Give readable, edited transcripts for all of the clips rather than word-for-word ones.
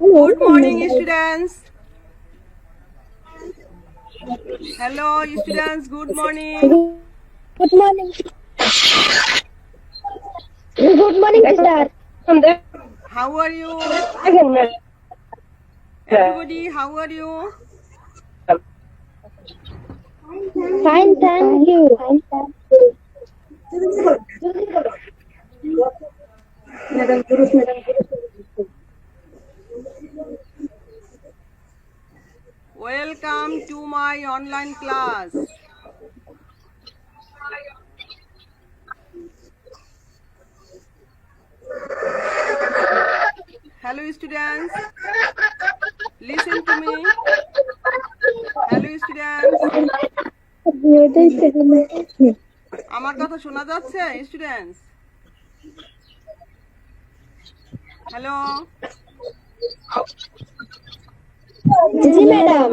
Good morning, students. Hello, students. Good morning. Good morning. Good morning, sir. How are you? Again, Everybody, how are you? fine, thank you. Welcome to my online class. Hello, students. Listen to me. Hello, students. আমার কথা শোনা যাচ্ছে, students? Hello. जी madam.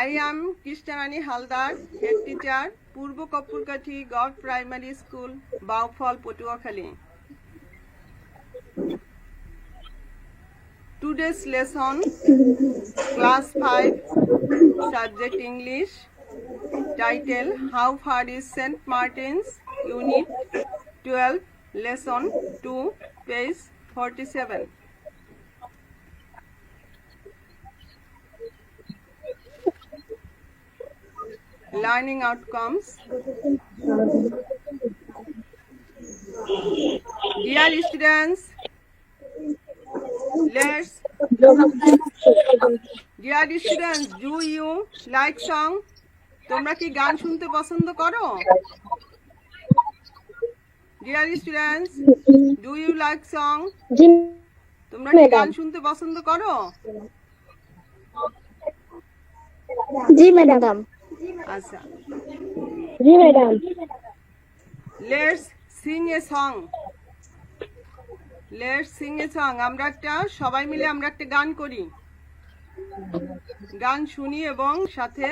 I am Krishnarani Haldar, head teacher, Purbo Kapurkathi God Primary School, Baufal, Patuakhali. Today's lesson, class 5, subject English, title How Far is St. Martin's, Unit 12, lesson 2, page 47. Learning outcomes. Dear students, Dear students, do you like song? তোমরা কি গান শুনতে পছন্দ করো? Dear students, do you like song? তোমরা কি গান শুনতে পছন্দ করো? जी मैडम। আচ্ছা। जी madam. Let's sing a song. Let's sing a song. সবাই মিলে আমরা একটা গান করি। গান শুনি এবং সাথে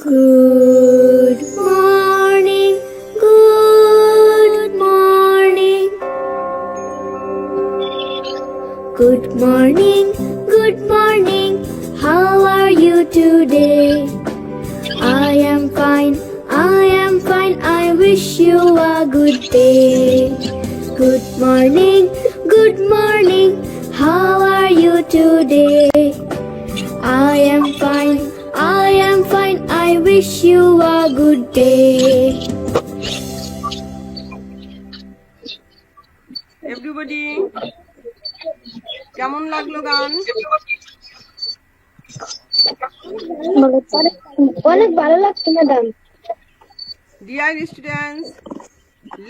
Good morning, good morning. Good morning, good morning. How are you today? I am fine, I wish you a good day. Good morning, how are you today? I am fine, I wish you a good day. Everybody, কেমন লাগলো গান? অনেক ভালো লাগছে madam. Dear students,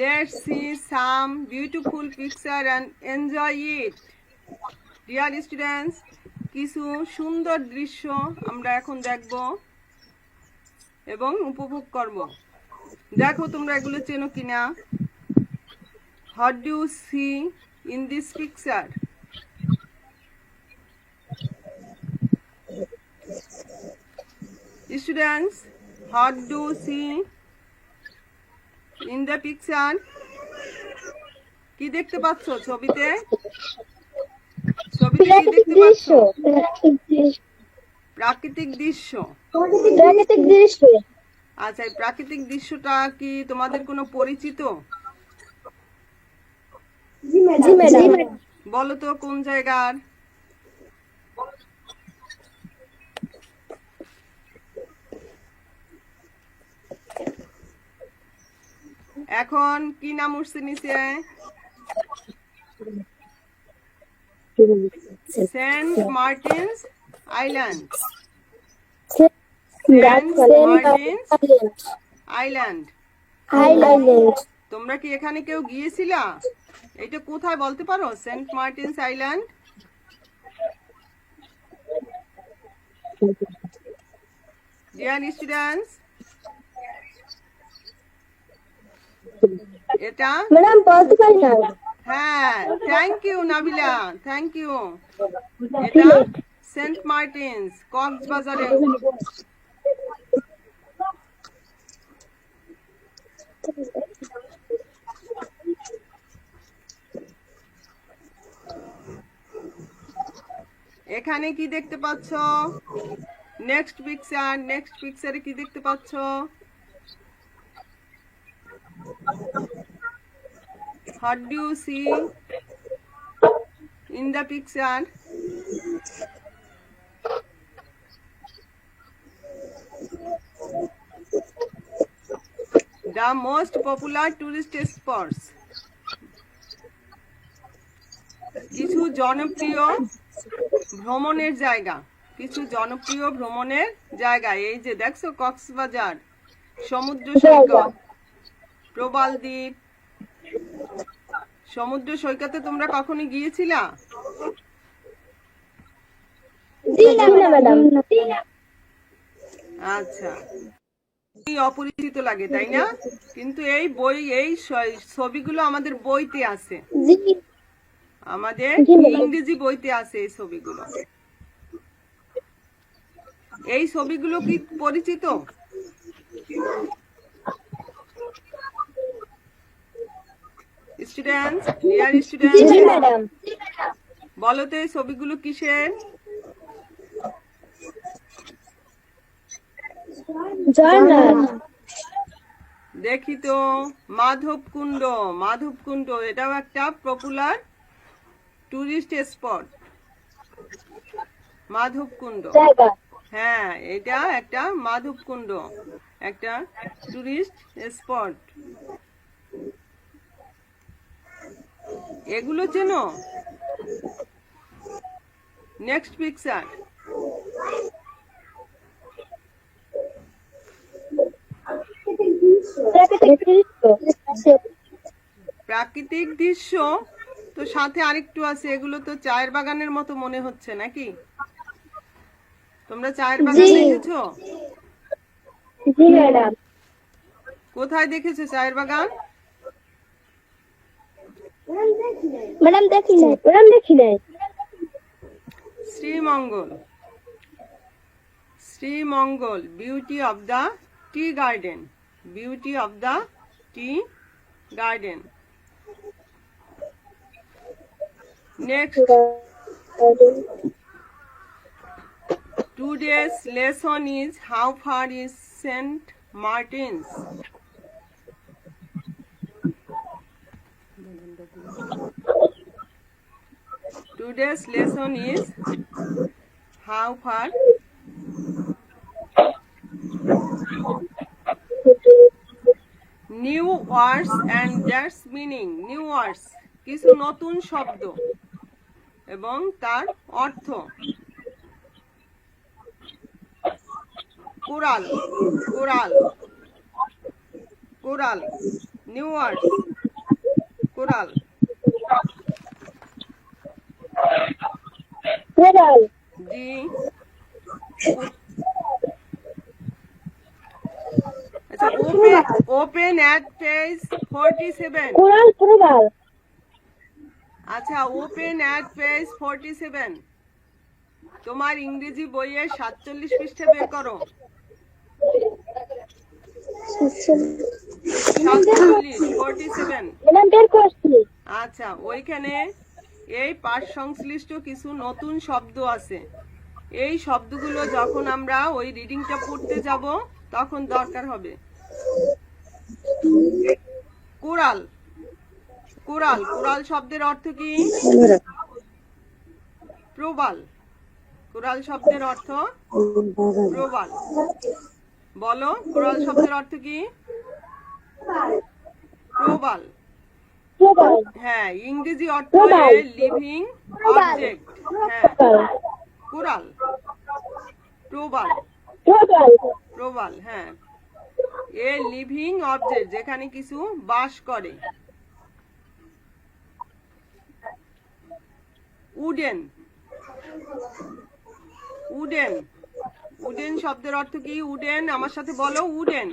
let's see some beautiful picture and enjoy it. Dear students, কিছু সুন্দর দৃশ্য আমরা এখন দেখব এবং উপভোগ করব। দেখো তোমরা এগুলো চেনো কিনা? What do you see in this picture? Students, what do you see in the picture? কি দেখতে পাচ্ছ ছবিতে? ছবিতে কি দেখতে পাচ্ছ? প্রাকৃতিক দৃশ্য। আচ্ছা, এই প্রাকৃতিক দৃশ্যটা কি তোমাদের কোনো পরিচিত? বলো তো কোন জায়গার? এখন কি নাম উঠছে নিচে? Saint Martin's island. Saint Martin's island. Island. তোমরা কি এখানে কেউ গিয়েছিলা? এটা কোথায় বলতে পারো? Saint Martin's island. Dear students, এটা ম্যাডাম বলতে পারি না। হ্যাঁ, thank you Nabila, thank you. এটা সেন্ট মার্টিনস কক্সবাজারে। এখানে কি দেখতে পাচ্ছ? নেক্সট পিকচারে কি দেখতে পাচ্ছ? What do you see in the picture? The most popular tourist spots. কিছু জনপ্রিয় ভ্রমণের জায়গা, এই যে দেখছো কক্সবাজার, সমুদ্র সৈকত, প্রবাল দ্বীপ। সমুদ্র সৈকতে তোমরা কখনো গিয়েছিলা? আচ্ছা, অপরিচিত লাগে তাই না? কিন্তু এই ছবিগুলো আমাদের বইতে আছে, আমাদের ইংরেজি বইতে আছে এই ছবিগুলো। এই ছবিগুলো কি পরিচিত? স্টুডেন্টস, ডিয়ার স্টুডেন্টস, বলো তো এই ছবিগুলো কিসের? দেখি তো, মাধবকুণ্ড এটাও একটা পপুলার টুরিস্ট স্পট। মাধবকুণ্ড, হ্যাঁ, এটা একটা মাধবকুণ্ড, একটা টুরিস্ট স্পট। এগুলো চেনো? Next picture. প্রাকৃতিক দৃশ্য তো সাথে আরেকটু আছে, এগুলো তো চায়ের বাগানের মতো মনে হচ্ছে নাকি? তোমরা চায়ের বাগান দেখেছো? কোথায় দেখেছো চায়ের বাগান? ম্যাডাম দেখি নাই। Sreemangal, beauty of the tea garden. Next, today's lesson is how far is St. Martin's? Today's lesson is how far. New words and that's meaning. New words, কিছু নতুন শব্দ এবং তার অর্থ। Coral, new words, coral. জি, আচ্ছা, ওপেন at page 47। আচ্ছা, open at page 47। তোমার ইংরেজি বইয়ের 47 পৃষ্ঠা বের করো। 47। আচ্ছা, ওইখানে এই পাঠ সংশ্লিষ্ট কিছু নতুন শব্দ আছে। এই শব্দগুলো যখন আমরা ওই রিডিংটা পড়তে যাব তখন দরকার হবে। কোরাল শব্দের অর্থ কি? প্রবাল। কোরাল শব্দের অর্থ প্রবাল। বলো, কোরাল শব্দের অর্থ কি? প্রবাল। হ্যাঁ, ইংরেজি অর্থ লিভিং অবজেক্ট। হ্যাঁ, কোরাল, প্রবাল। হ্যাঁ, এ লিভিং অবজেক্ট, যেখানে কিছু বাস করে। উডেন, উডেন, উডেন শব্দের অর্থ কি? উডেন, আমার সাথে বলো, wooden,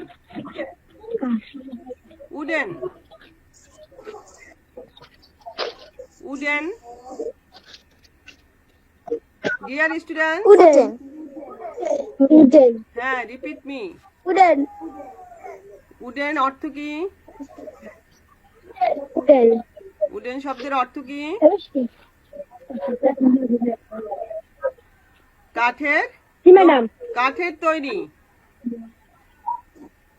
wooden, wooden. Dear student, wooden wooden হ্যাঁ, রিপিট মি। উডেন উডেন অর্থ কি? উডেন উডেন শব্দের অর্থ কি? কাঠের, জি ম্যাডাম। কাঠের তৈরি,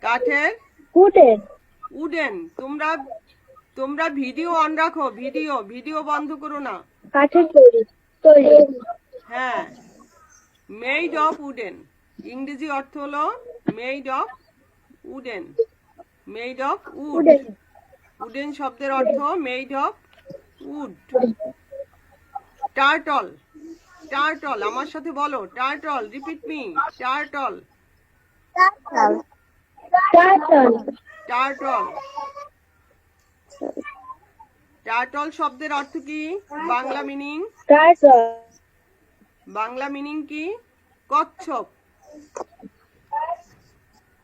কাঠের। উডেন উডেন, তোমরা তোমরা ভিডিও অন রাখো, ভিডিও ভিডিও বন্ধ করো না। কাঠের তৈরি তৈরি হ্যাঁ, মেড অফ উডেন, ইংরেজি অর্থ হলো made of wooden, made of wood. Wooden wooden শব্দের অর্থ made of wood. Turtle, turtle, আমার সাথে বলো, turtle, repeat me, turtle, turtle turtle. Turtle শব্দের অর্থ কি? Bangla meaning, turtle Bangla meaning কি? কচ্ছপ।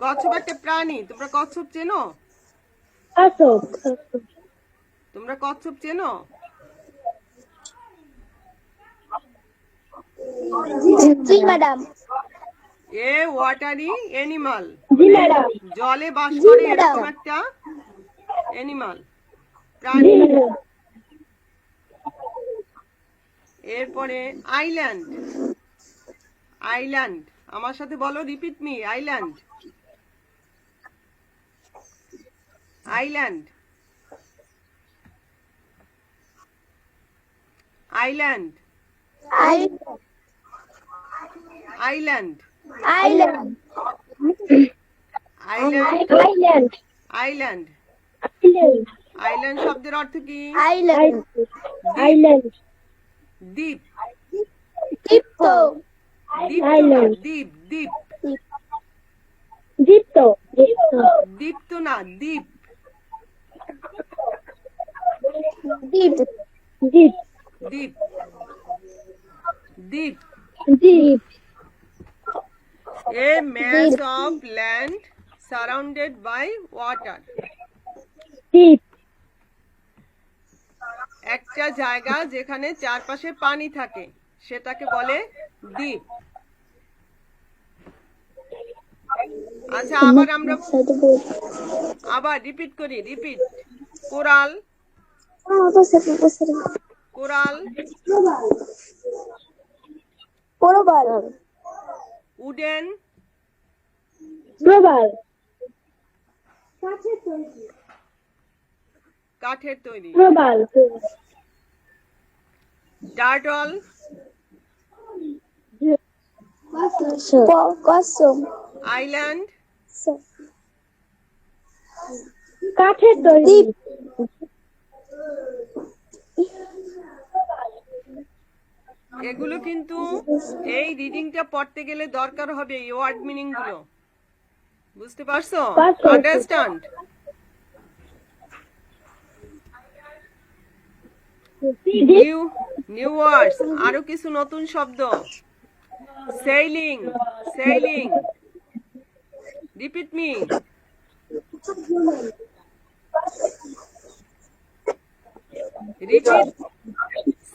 কচ্ছপ একটা প্রাণী, তোমরা কচ্ছপ চেনো? আসক তোমরা কচ্ছপ চেনো? জি ম্যাডাম। এ ওয়াটারি অ্যানিমাল, জি ম্যাডাম। জলে বাস জি, করে ম্যাডাম। এরকম একটা অ্যানিমাল, জি প্রাণী। ম্যাডাম। এরপরে আইল্যান্ড, আইল্যান্ড, আমার সাথে বলো, repeat me, island, island, island, island, island island, island island. Island শব্দের অর্থ কি? আইল্যান্ড আইল্যান্ড দ্বীপ, দ্বীপ দ্বীপ তো না, আইল্যান্ড দ্বীপ, দ্বীপ, দ্বীপ দ্বীপ তো না, দ্বীপ, দ্বীপ দ্বীপ দ্বীপ, দ্বীপ। দ্বীপ A mass of land surrounded by water, দ্বীপ একটা জায়গা যেখানে চারপাশে পানি থাকে সেটাকে বলে দ্বীপ। আচ্ছা, আবার রিপিট করি, রিপিট। কোরাল, কোরাল, প্রবাল উডেন, প্রবাল কাঠের তৈরি, প্রবাল টার্টল, কসম আইল্যান্ড, কাঠের তৈরি এগুলো কিন্তু এই রিডিংটা পড়তে গেলে দরকার হবে এই ওয়ার্ড মিনিং গুলো, বুঝতে পারছো? আন্ডারস্ট্যান্ড? নিউ নিউ ওয়ার্ডস, আরো কিছু নতুন শব্দ। Sailing, sailing, repeat me, repeat.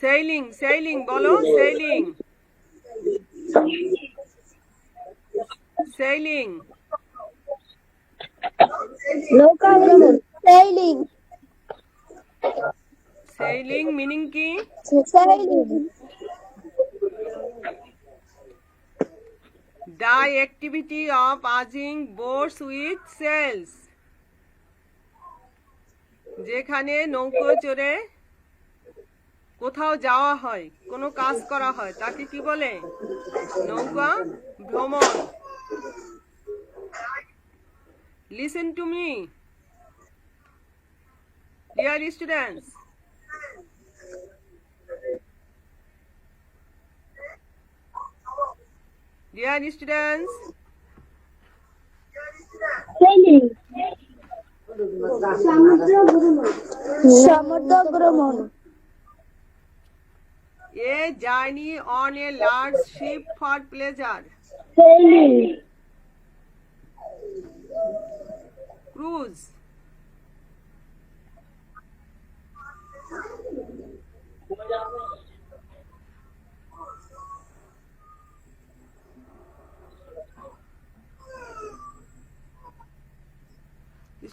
Sailing, sailing বলো, সেইলিং, সেইলিং, নৌকা ভ্রমণ সেইলিং সেইলিং মিনিং কি? Sailing The activity of arranging boats with sails, যেখানে নৌকো চড়ে কোথাও যাওয়া হয়, কোনো কাজ করা হয়, তাকে কি বলে? নৌকা ভ্রমণ। Listen to me, dear students. Dear students, Sailing. সমুদ্র ভ্রমণ A journey on a large ship for pleasure. Sailing. Cruise.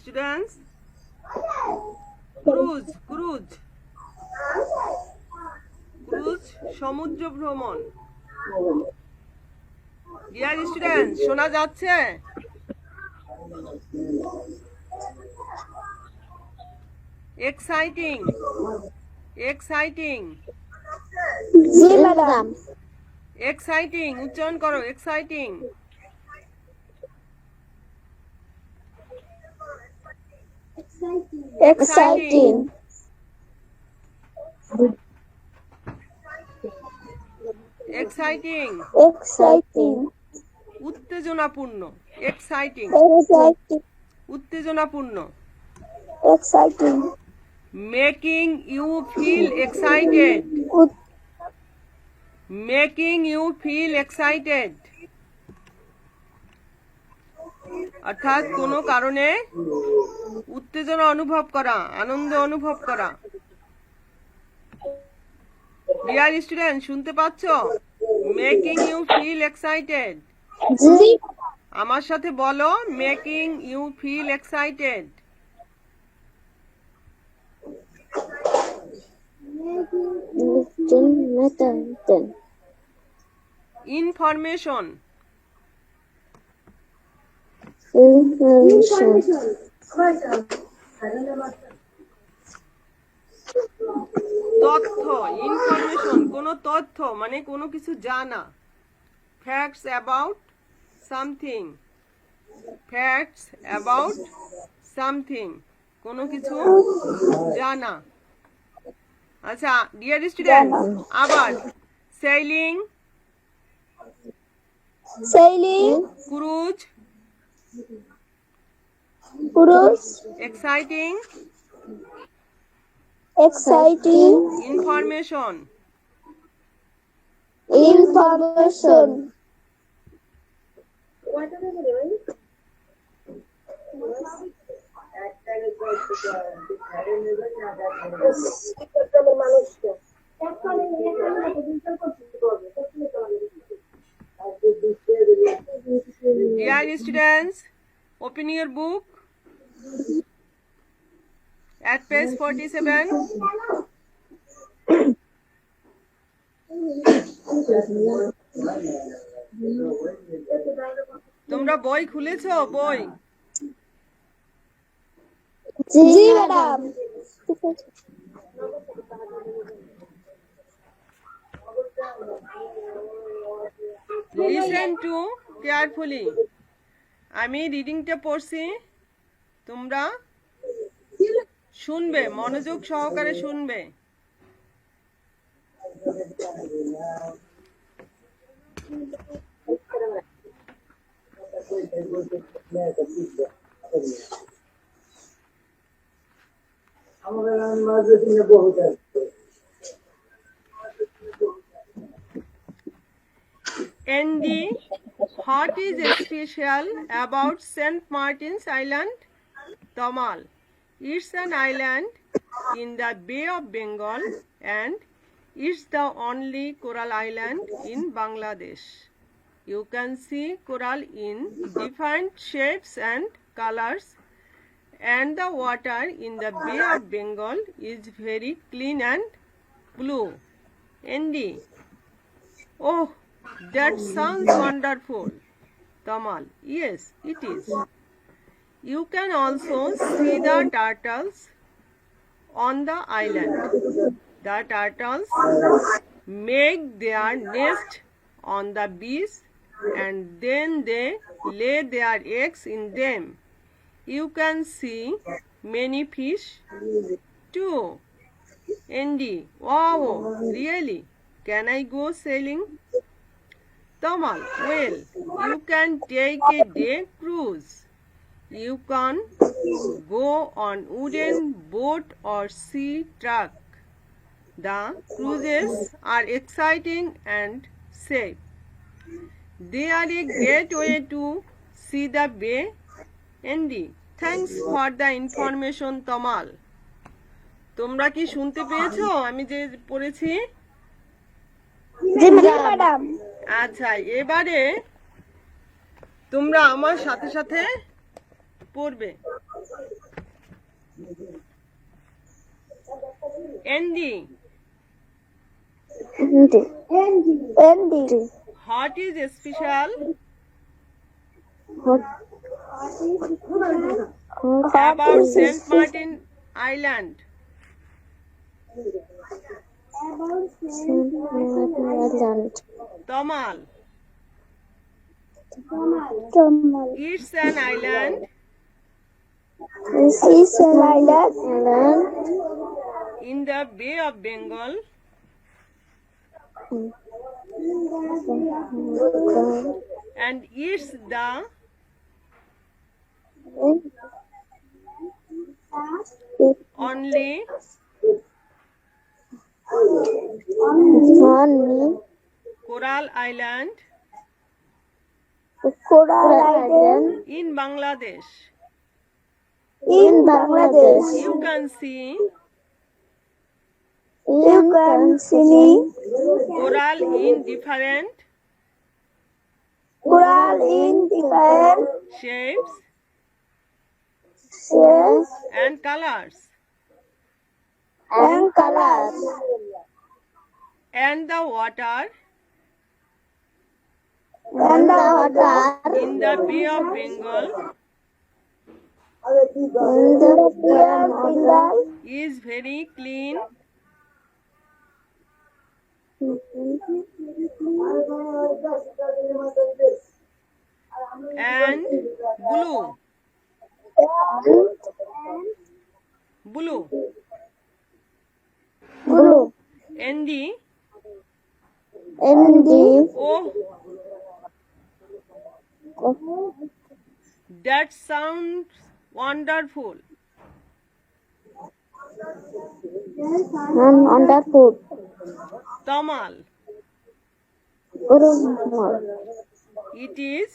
Students, cruise, cruise, cruise, সমুদ্র ভ্রমণ। ডিয়ার স্টুডেন্ট, শোনা যাচ্ছে? এক্সাইটিং, এক্সাইটিং, জি ম্যাডাম এক্সাইটিং, উচ্চারণ করো, এক্সাইটিং। এক্সাইটিং এক্সাইটিং, এক্সাইটিং উত্তেজনাপূর্ণ, এক্সাইটিং, এক্সাইটিং উত্তেজনাপূর্ণ। Exciting making you feel excited, making you feel excited, অর্থাৎ কোনো কারণে উত্তেজনা অনুভব করা, আনন্দ অনুভব করা। ডিয়ার স্টুডেন্ট, শুনতে পাচ্ছ? Making you feel excited. জি আমার সাথে বলো, making you feel excited. Information, তথ্য, ইনফরমেশন, কোনো তথ্য মানে কোনো কিছু জানা। Facts about something, facts about something, কোনো কিছু জানা। আচ্ছা ডিয়ার স্টুডেন্ট, আবার sailing, sailing cruise, cruise exciting, exciting information. Information Dear students, open your book at page 47. তোমরা বই খুলেছো? বই জি ম্যাডাম listen to carefully. আমি রিডিংটা পড়ছি, তোমরা শুনবে, মনোযোগ সহকারে শুনবে। Andy, what is special about St. Martin's Island? Tamal. It's an island in the Bay of Bengal and it's the only coral island in Bangladesh. You can see coral in different shapes and colors, and the water in the Bay of Bengal is very clean and blue. Andy, oh, that sounds wonderful. Tamal, yes, it is. You can also see the turtles on the island. The turtles make their nest on the beach and then they lay their eggs in them. You can see many fish too. Andy, wow, really? Can I go sailing? Tamal, well, you can take a day cruise. You can go on wooden boat or sea truck. The cruises are exciting and safe. They are a great way to see the bay. Andy, thanks for the information, Tamal. তোমরা কি শুনতে পেয়েছো আমি যে পড়েছি? জি madam. আচ্ছা, এবারে তোমরা আমার সাথে সাথে পড়বে। Andy, Andy what is special about Saint Martin Island? Tamal, it's an island in the Bay of Bengal. And it's the only coral island in Bangladesh. in Bangladesh. You can see You can see coral in different coral in different shapes shapes and colors. and colors. And the water And the water in the Bay of Bengal in the Bay of Bengal is very clean and blue. Blue. blue. Andy, Andy, oh, that sounds wonderful. and wonderful. Tamal, Urummal. it is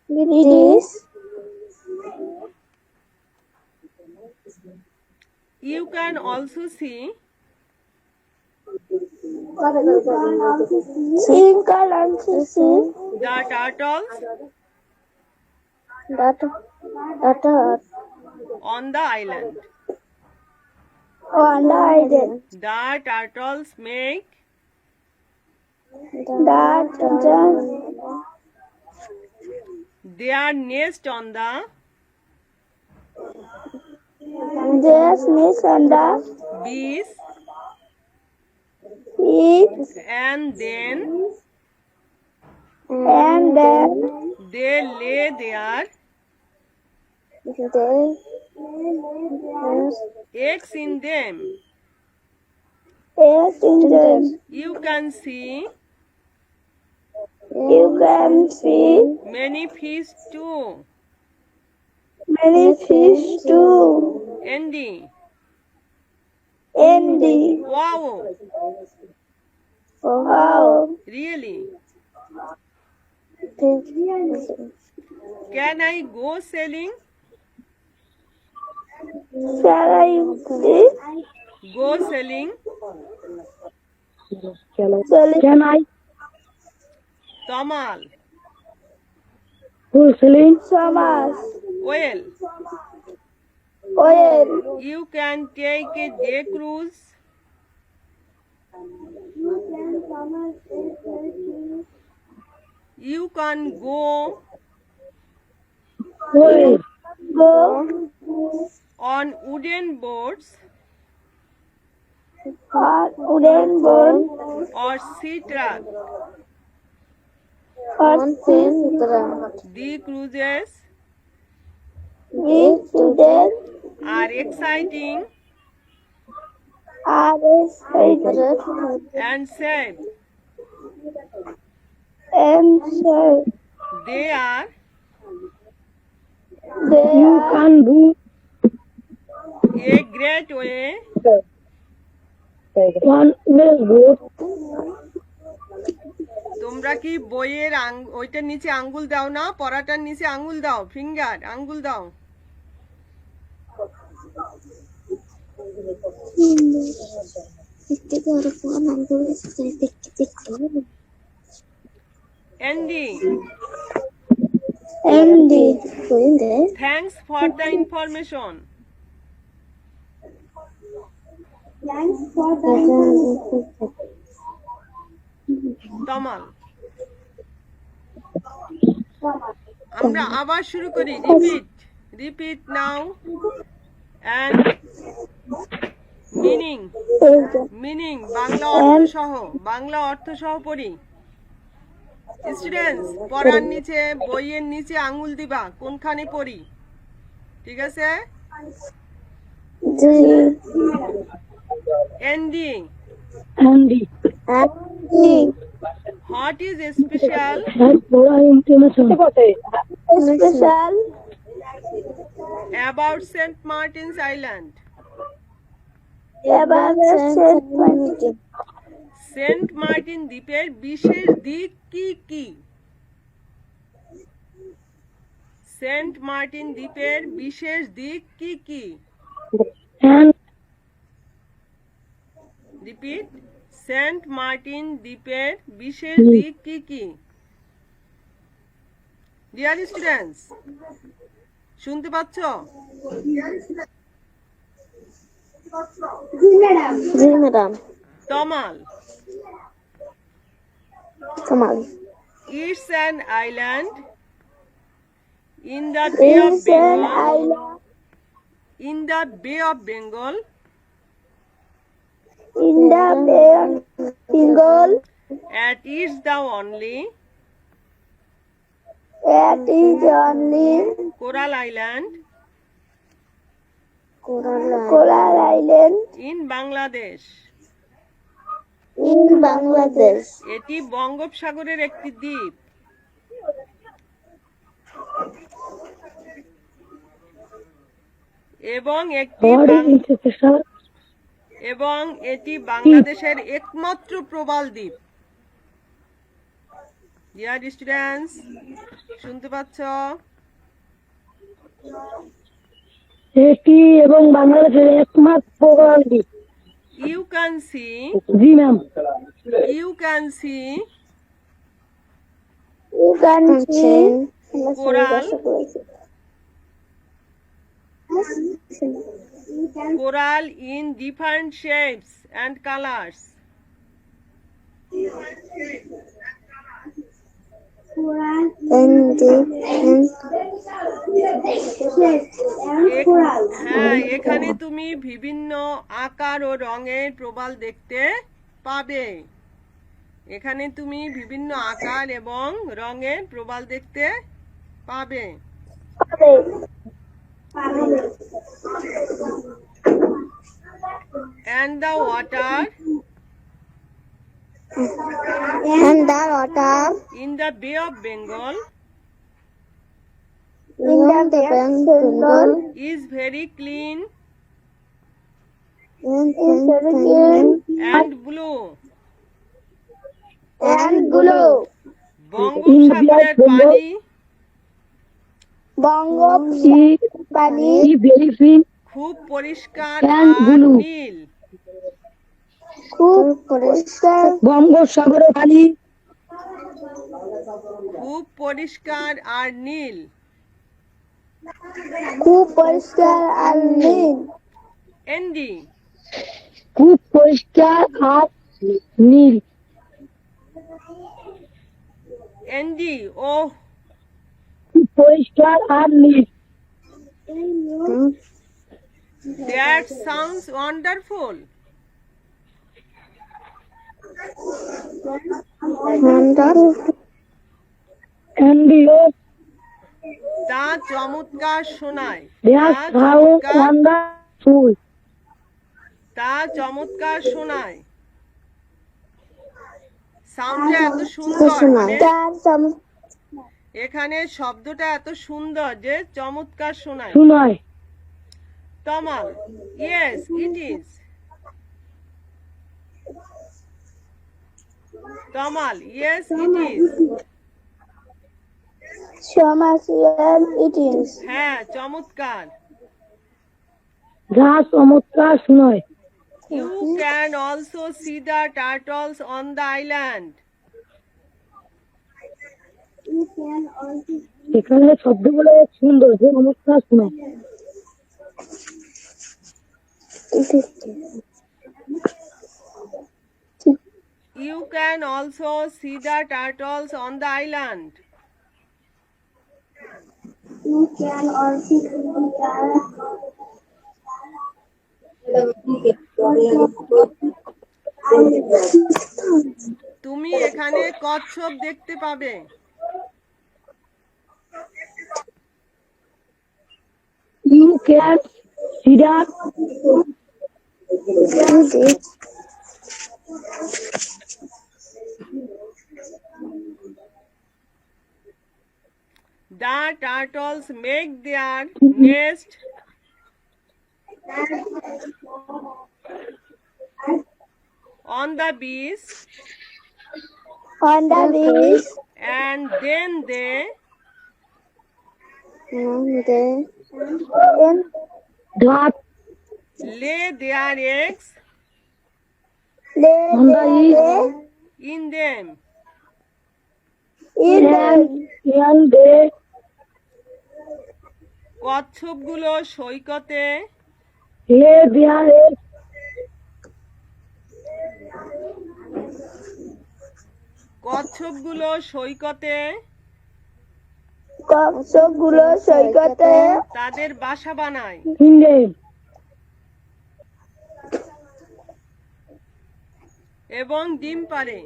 It is you can also see single and see the turtles that on the island. on the island. The turtles make That their nest on the there's miss on the beach beach and then they lay their eggs in them. You can see many fish too. many fish too. Andy, Andy, wow, wow. really? Can I go sailing? Shall I see? Go sailing? Can I? Tamal, Thomas, well, oil. you can take a day cruise. You can go Go on wooden boats on wooden board or sea truck. on Sindra. The cruises These students are exciting are excited and safe. and safe. They are You can do A great way. one way good. তোমরা কি বইয়ের ওইটার নিচে আঙ্গুল দাও না, পড়াটার নিচে আঙ্গুল দাও, ফিঙ্গার আঙ্গুল দাও। Andy, Andy. thanks for the information. তমাল, আমরা আবার শুরু করি। Repeat now and meaning Bangla অর্থ সহ পড়ি। স্টুডেন্টস, পড়ার নিচে বইয়ের নিচে আঙ্গুল দিবা কোনখানে পড়ি, ঠিক আছে? Andy, what is special about St. Martin's Island? Saint Martin দ্বীপের বিশেষ দিক কি কি? সেন্ট মার্টিন দ্বীপের বিশেষ দিক কি কি? রিপিট, সেন্ট মার্টিন দ্বীপের বিশেষ দিক কি কি? ডিয়ার স্টুডেন্টস, শুনতে পাচ্ছ? জি madam. Tamal, it's an island in the Bay of Bengal. In the Bay of Bengal. It is the only coral island in Bangladesh. এটি বঙ্গোপসাগরের একটি দ্বীপ। এবং এটি বাংলাদেশের একমাত্র প্রবাল দ্বীপ। ডিয়ার স্টুডেন্টস, শুনতে পাচ্ছ? এটি এবং বাংলাদেশের একমাত্র প্রবাল দ্বীপ। You can see. G ma'am. You can see coral in different shapes and colors. হ্যাঁ, এখানে তুমি বিভিন্ন আকার ও রঙের প্রবাল দেখতে পাবে। এখানে তুমি বিভিন্ন আকার এবং রঙের প্রবাল দেখতে পাবে। And the water in the Bay of Bengal is very clean and blue. বঙ্গোপসাগরের পানি খুব পরিষ্কার আর নীল। বঙ্গোপসাগরের পানি খুব পরিষ্কার আর নীল। এন্ডি, খুব পরিষ্কার আর নীল। এন্ডি, ও খুব পরিষ্কার আর নীল। That sounds wonderful. Andy, তা চমৎকার শোনায়। তা চমৎকার শোনায়। সাউন্ডটা এত সুন্দর, এখানে শব্দটা এত সুন্দর যে চমৎকার শোনায়। শোনায়। Tamal, yes it is. Tamal, yes it is. Thomas, yes, it is. হ্যাঁ, চমৎকার। যা চমৎকার শোনায়। You can also see the turtles on the island. এখানে শব্দগুলো সুন্দর যে চমৎকার শোনায়। You can also see the turtles on the island. You can also তুমি এখানে কচ্ছপ দেখতে পাবে। You can see that The turtles make their nest on the beach on the beach and then they that lay their eggs on the in them. and they কচ্ছপগুলো সৈকতে lay their eggs কচ্ছপগুলো সৈকতে কচ্ছপগুলো সৈকতে তাদের বাসা বানায় in them এবং ডিম পাড়ে।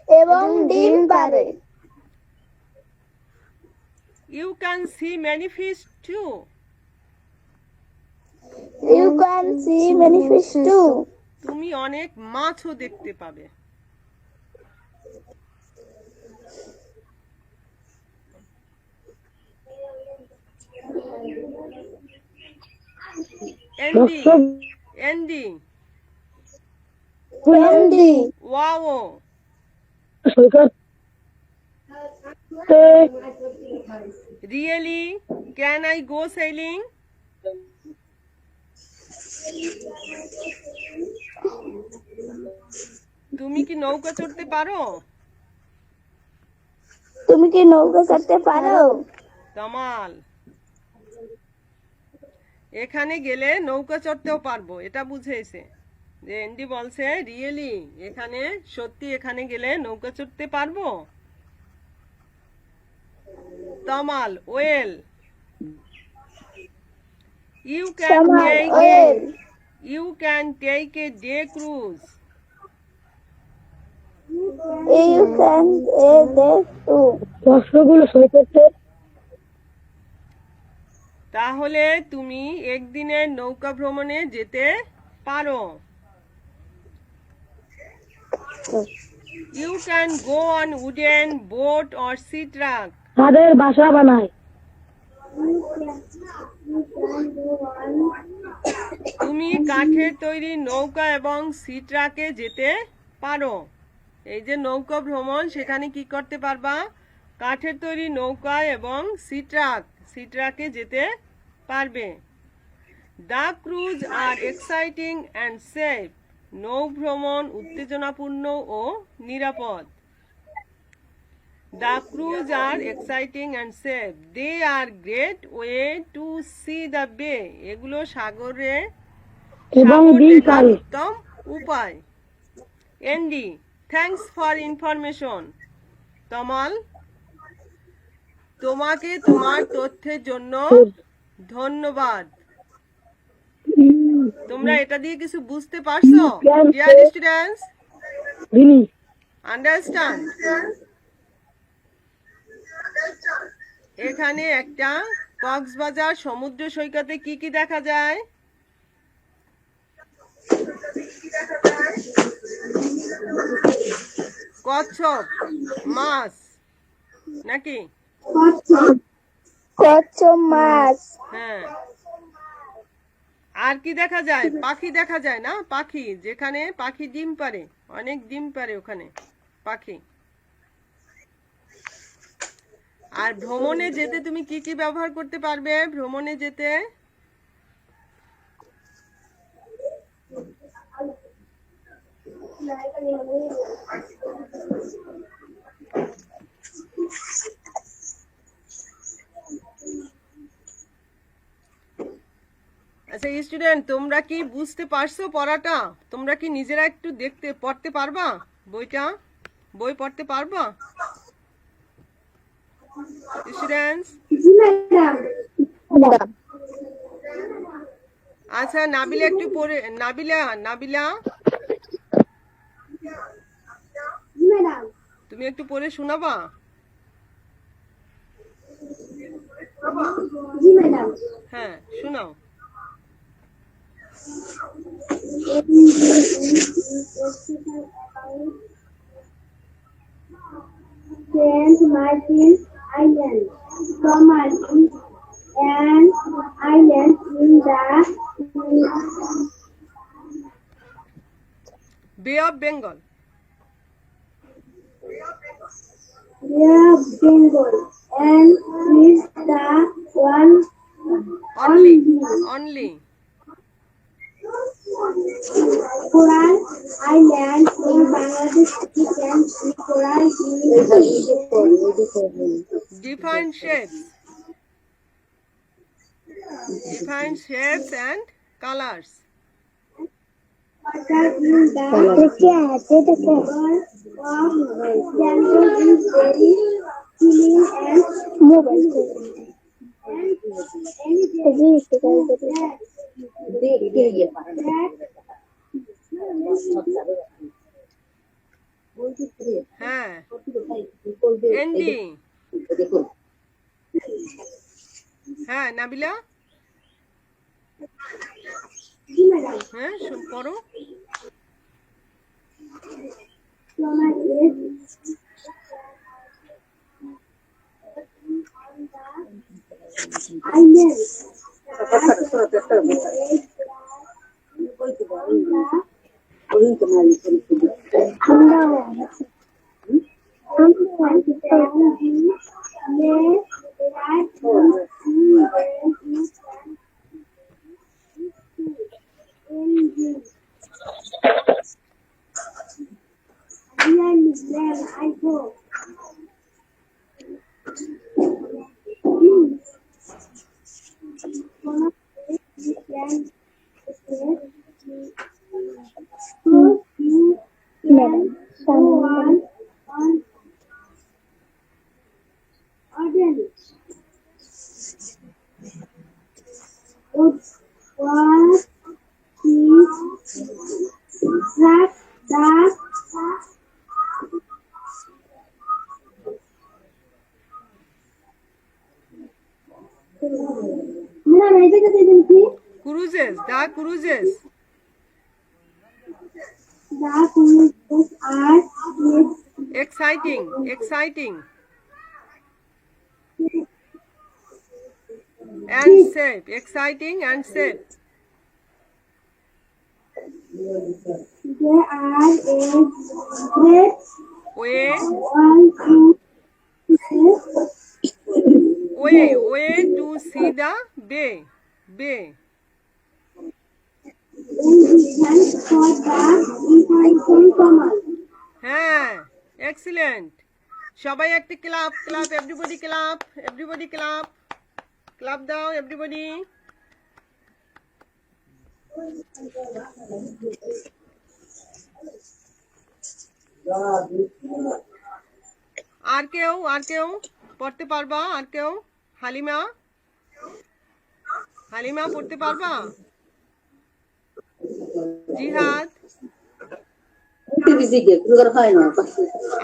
এবং ডিম পাড়ে। You can see many fish too. You can see many fish too. তুমি অনেক মাছও দেখতে পাবে। Andy, কচ্ছপ Andy, Andy, wow, সৈকতে really? Can I go sailing? তুমি কি নৌকা চড়তে পারো? তুমি কি নৌকা চড়তে পারো? কামাল, এখানে গেলে নৌকা চড়তেও পারবো, এটা বুঝেছে। যে এন্ডি বলছে রিয়েলি, এখানে সত্যি এখানে গেলে নৌকা চড়তে পারবো। Tamal, well, you can take a day cruise. You can say that too. কচ্ছপগুলো সৈকতে তাহলে তুমি একদিনের নৌকা ভ্রমণে যেতে পারো। You can go on wooden boat or sea truck. তাদের বাসা বানায়। তুমি কাঠের তৈরি নৌকা এবং সি ট্রাকে যেতে পারো। এই যে নৌকা ভ্রমণ, সেখানে কি করতে পারবা? কাঠের তৈরি নৌকা এবং সি ট্রাকে যেতে পারবে। দ্য ক্রুজ আর এক্সাইটিং অ্যান্ড সেফ। নৌ ভ্রমণ উত্তেজনাপূর্ণ ও নিরাপদ। The cruise are exciting and safe. They are great way to see the bay. এগুলো সাগরে এবং সাগর ডিম দেখার পাড়ে। উত্তম উপায়। এন্ডি, থ্যাঙ্কস ফর ইনফরমেশন। তমাল, তোমাকে তোমার তথ্যের জন্য ধন্যবাদ। তোমরা এটা দিয়ে কিছু বুঝতে পারছো? ডিয়ার স্টুডেন্টস, বিনি আন্ডারস্ট্যান্ড? এখানে একটা কক্সবাজার সমুদ্র সৈকতে কি কি দেখা যায়? কচ্ছপ, মাছ, নাকি? কচ্ছপ মাছ। হ্যাঁ। আর কি দেখা যায়? পাখি দেখা যায় না? পাখি, যেখানে পাখি ডিম পারে, অনেক ডিম পারে ওখানে পাখি। আর ভ্রমণে যেতে তুমি কি কি ব্যবহার করতে পারবে? ভ্রমণে যেতে আচ্ছা স্টুডেন্ট, তোমরা কি বুঝতে পারছো পড়াটা? তোমরা কি নিজেরা একটু দেখতে পড়তে পারবা বইটা? বই পড়তে পারবা স্টুডেন্টস? জি ম্যাডাম। আচ্ছা নাবিলা একটু পড়ে, নাবিলা নাবিলা জি ম্যাডাম। তুমি একটু পড়ে শোনাবা? জি ম্যাডাম। হ্যাঁ শোনাও। Saint Martin Island. Saint Martin an island in the বে of Bengal. Bay of Bengal and is the one only only coral island in Bangladesh. You can see coral define shapes, define shapes and colours. water in the river of Bengal is very clean and হ্যাঁ এন্ডি। হ্যাঁ নাবিলা, হ্যাঁ পড়ো। I go. Cruises, the cruises. Exciting, exciting. And safe, exciting and safe. There are a great Way, one way to see the bay, bay. হ্যাঁ excellent. সবাই একটা club, club everybody, club everybody, club club দাও everybody. আর কেউ, আর কেউ পড়তে পারবা? আর কেউ? হালিমা, হালিমা পড়তে পারবা? জিহাদ,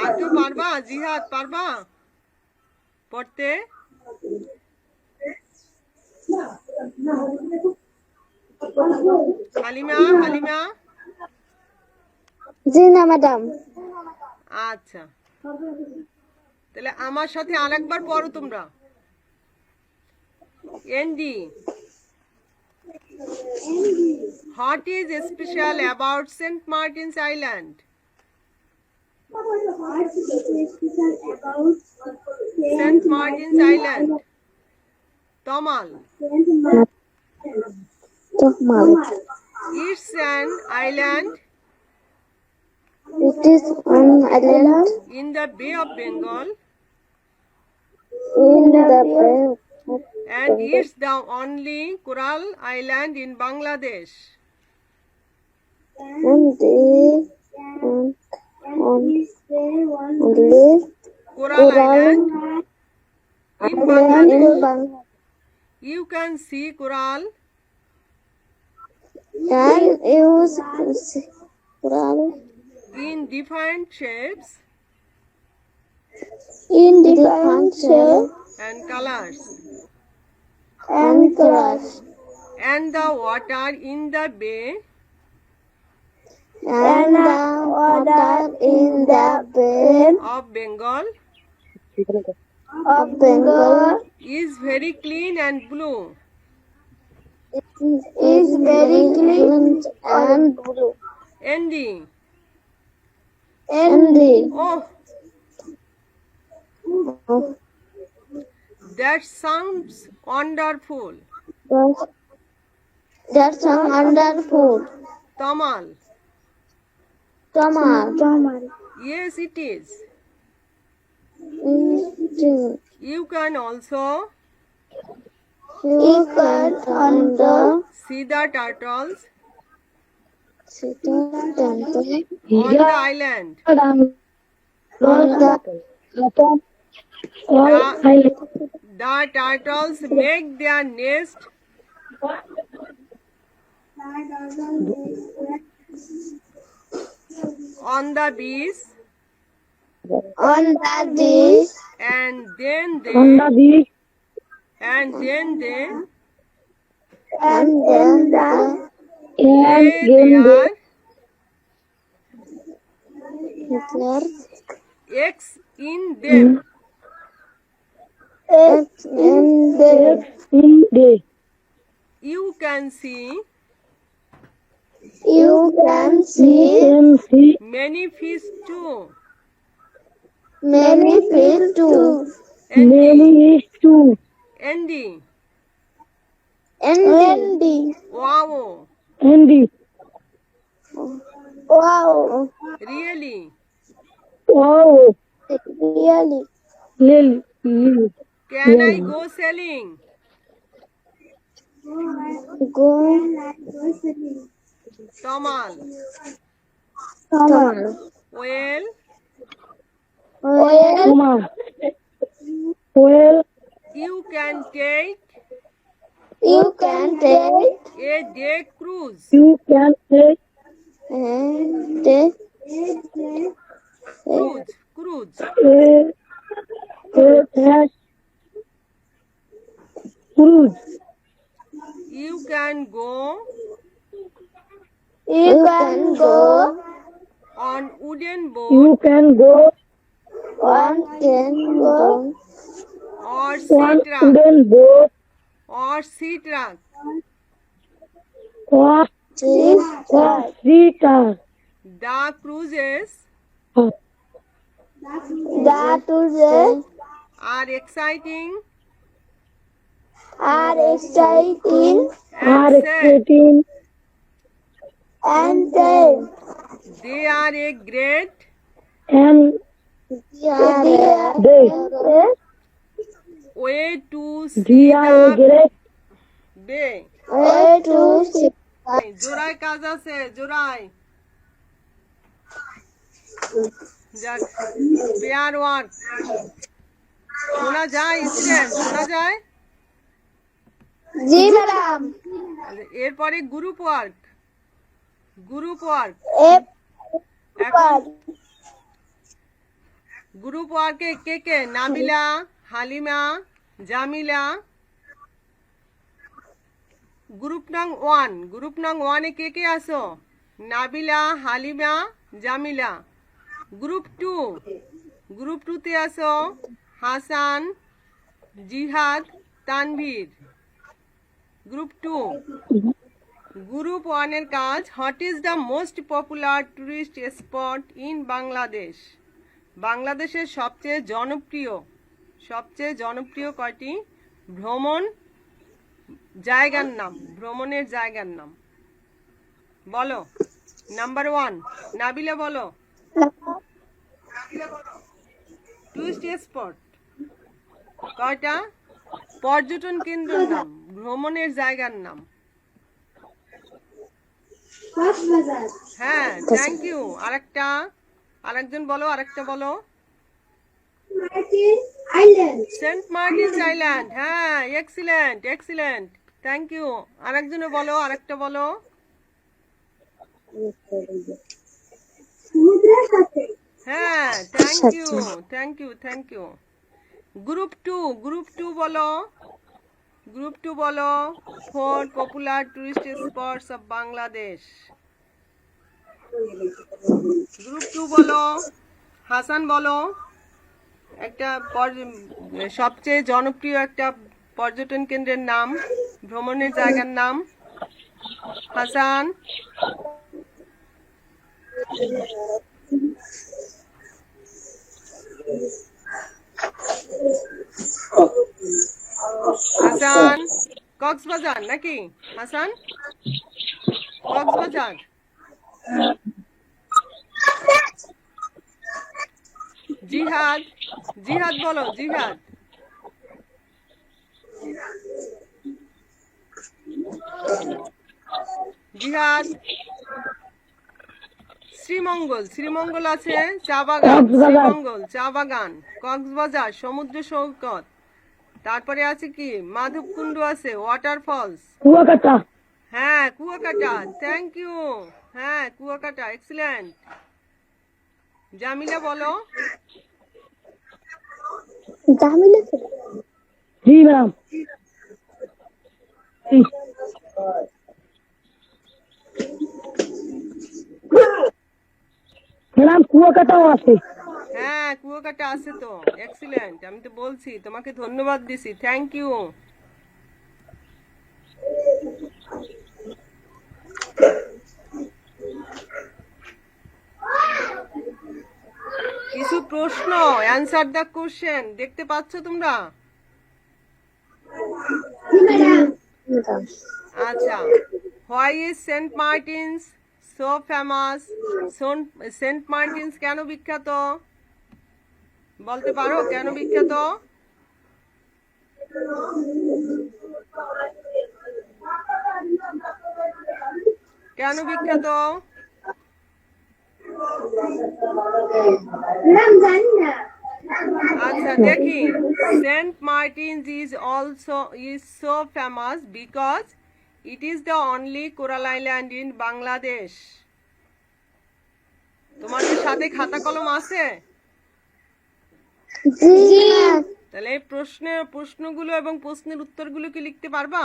আর কেউ পারবা? জিহাদ পারবা পড়তে? হালিমা, হালিমা। জি না ম্যাডাম। আচ্ছা তাহলে আমার সাথে আরেকবার পড়ো তোমরা। Andy, what is special about saint Martin's island? Saint Martin's island. Tamal, it's an island It is an island in the Bay of Bengal in the Bay of and it's the only coral island in Bangladesh. and the only Coral island in Bangladesh. in Bangladesh. You can see coral And use coral in different shapes in different shapes and colors, and colors, and the water in the bay and the water in the Bay of Bengal of Bengal is very clean and blue. is very clean and blue. Andy, And the oh, that sounds wonderful. that's a wonderful. Tamal, Tamal. yes it is. You You can also can on the see the turtles city temple on the island. on the The turtles make their nest on the beach on the beach and then they and then the lay their Hitler eggs in them. in the You can see you can see many fish too. many fish too. Andy, And wow, wow, really? really. Can I go sailing? Go Tamal, Tamal. well, Well, you can take you can take a day cruise. and Cruise. You can go you can go on wooden boat one can go or sea truck The cruises that today are exciting are exciting and sad. and then They are a great way to see the bay. way to see জোড়ায় কাজ আছে, জোড়ায় যাক pair work শোনা যায়, student শোনা যায়। জি madam এরপরে গ্রুপ ওয়ার্ক এখন গ্রুপ ওয়ার্কে কে কে? নাবিলা, হালিমা, জামিলা। গ্রুপ নং 1 কে কে আছো? নাবিলা, হালিমা, জামিলা। গ্রুপ 2 গ্রুপ 2 তে আছো হাসান, জিহাদ, তানভীর। গ্রুপ 2। গ্রুপ 1 এর কাজ, what is the most popular tourist spot in Bangladesh? বাংলাদেশের সবচেয়ে জনপ্রিয় কয়টি ভ্রমণের জায়গার নাম বলো। নাম্বার 1 নাবিলা বলো। টুরিস্ট স্পট কয়টা? পর্যটন কেন্দ্রের নাম, ভ্রমণের জায়গার নাম। হ্যাঁ, থ্যাংক ইউ। আরেকজন বলো, আরেকটা বলো। Saint Martin's island. হ্যাঁ, এক্সিলেন্ট, থ্যাংক ইউ। আরেকজনে বলো, আরেকটা বলো। হ্যাঁ, থ্যাংক ইউ। গ্রুপ 2 বলো। গ্রুপ 2 বলো, 4 popular tourist spots of Bangladesh. Group 2 বলো। হাসান বলো একটা সবচেয়ে জনপ্রিয় একটা পর্যটন কেন্দ্রের নাম, ভ্রমণের জায়গার নাম। হাসান। হাসান, কক্সবাজার নাকি? হাসান, কক্সবাজার। জিহাদ বলো, জিহাদ। শ্রীমঙ্গল আছে, চা বাগান। কক্সবাজার সমুদ্র সৈকত। তারপরে আছে কি, মাধবকুণ্ড আছে, ওয়াটারফলস। হ্যাঁ, কুয়াকাটা, থ্যাংক ইউ। হ্যাঁ, কুয়াকাটা, এক্সিলেন্ট। জামিলা বলো। জি ম্যাডাম। ম্যাডাম কুয়াকাটাও আছে। হ্যাঁ, কুয়াকাটা আছে তো, এক্সিলেন্ট। আমি তো বলছি, তোমাকে ধন্যবাদ দিছি, থ্যাংক ইউ। কিছু প্রশ্ন, অ্যানসার দ্য কোশ্চেন দেখতে পাচ্ছ তোমরা? আচ্ছা, why is saint Martin's so famous? Saint Martin's কেন বিখ্যাত? বলতে পারো কেন বিখ্যাত? কেন বিখ্যাত? আচ্ছা দেখি, saint Martin's is so famous because it is the only coral island in Bangladesh. তোমাদের সাথে খাতা কলম আছে? তাহলে এই প্রশ্নগুলো এবং প্রশ্নের উত্তরগুলো কি লিখতে পারবা?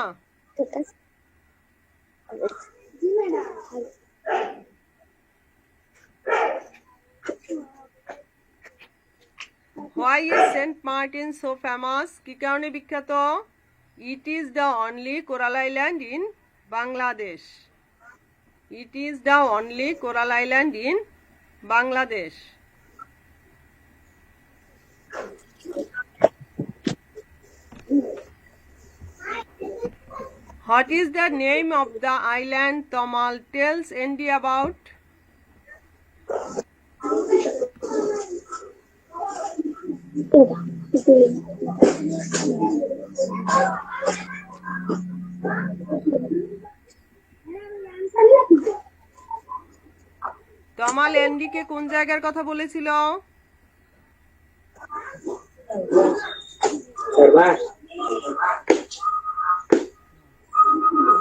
Why is Saint Martin so famous? কি কারণে বিখ্যাত? It is the only coral island in Bangladesh. It is the only coral island in Bangladesh. What is the name of the island Tamal tells Andy about? তমাল এন্ডিকে কোন জায়গার কথা বলেছিল?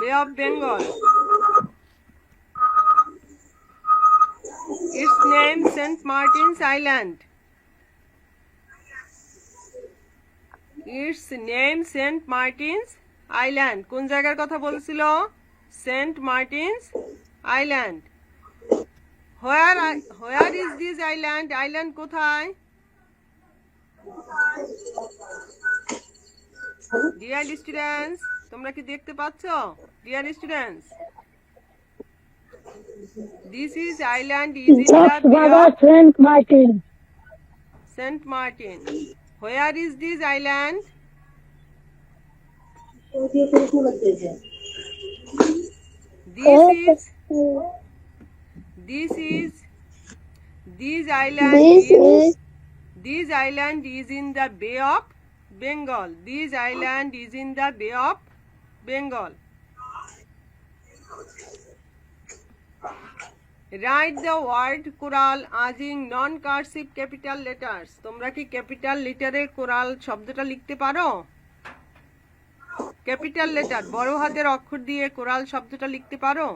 বে of Bengal. Its name Saint Martin's Island. Its name Saint Martin's Island. কোন জায়গার কথা বলছিল? Saint Martin's island. Where is this island? Island কোথায়? ডিয়ার স্টুডেন্টস, তোমরা কি দেখতে পাচ্ছ? Dear students, this is island is in the Just bay Baba of Saint Martin. Saint Martin. Where is this island? This island is in the Bay of Bengal. This island is in the Bay of Bengal. Write the word coral using non-cursive capital letters. তোমরা কি capital লেটারের coral শব্দটা লিখতে পারো? Capital letter বড় হাতের অক্ষর দিয়ে coral শব্দটা লিখতে পারো?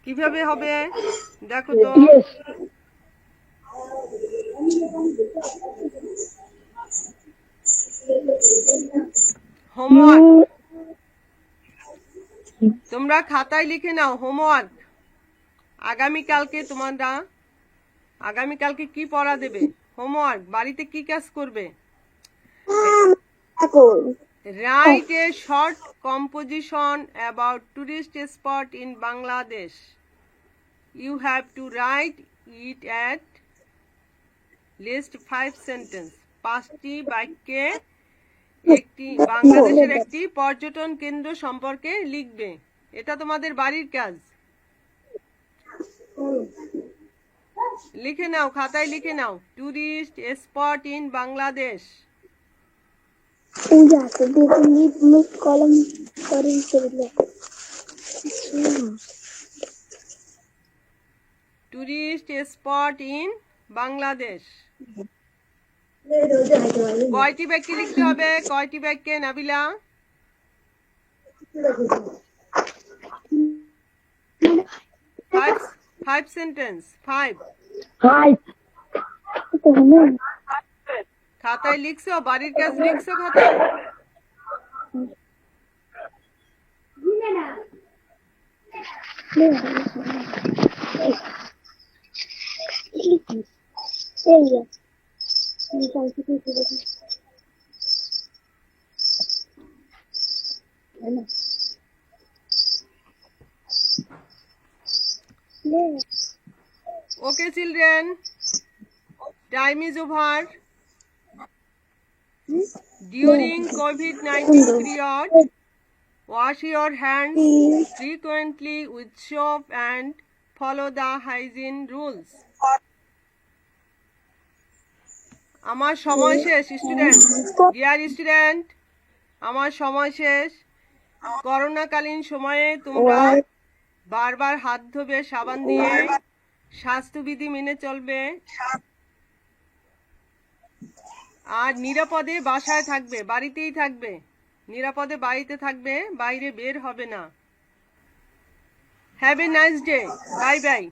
কিভাবে হবে দেখো তো। Yes. হোমওয়ার্ক তোমরা খাতায় লিখে নাও। হোমওয়ার্ক আগামীকালকে কি পড়া দেবে? হোমওয়ার্ক বাড়িতে কি কাজ করবে? Write a short composition about tourist spot in Bangladesh. You have to write it at least 5 sentences. 5টি বাক্যে একটি বাংলাদেশের একটি পর্যটন কেন্দ্র সম্পর্কে লিখবে। এটা তোমাদের বাড়ির কাজ। লিখে নাও, খাতায় লিখে নাও। Tourist spot in Bangladesh. Tourist spot in Bangladesh. কয়টি বাক্যে লিখতে হবে? কয়টি বাক্যে নাবিলা? 5 সেন্টেন্স। 5 Hi. খাতায় লিখছো? বাড়ির কাজ লিখছো খাতায়? Okay, children. Time is over. During COVID-19 period, wash your hands frequently with soap and follow the hygiene rules. আমার সময় শেষ স্টুডেন্ট। ডিয়ার স্টুডেন্ট, আমার সময় শেষ। করোনাকালীন সময়ে তোমরা বারবার হাত ধোবে সাবান দিয়ে, স্বাস্থ্যবিধি মেনে চলবে, আর নিরাপদে বাসায় থাকবে, বাড়িতেই থাকবে, নিরাপদে বাড়িতে থাকবে, বাইরে বের হবে না। Have a nice day. Bye bye.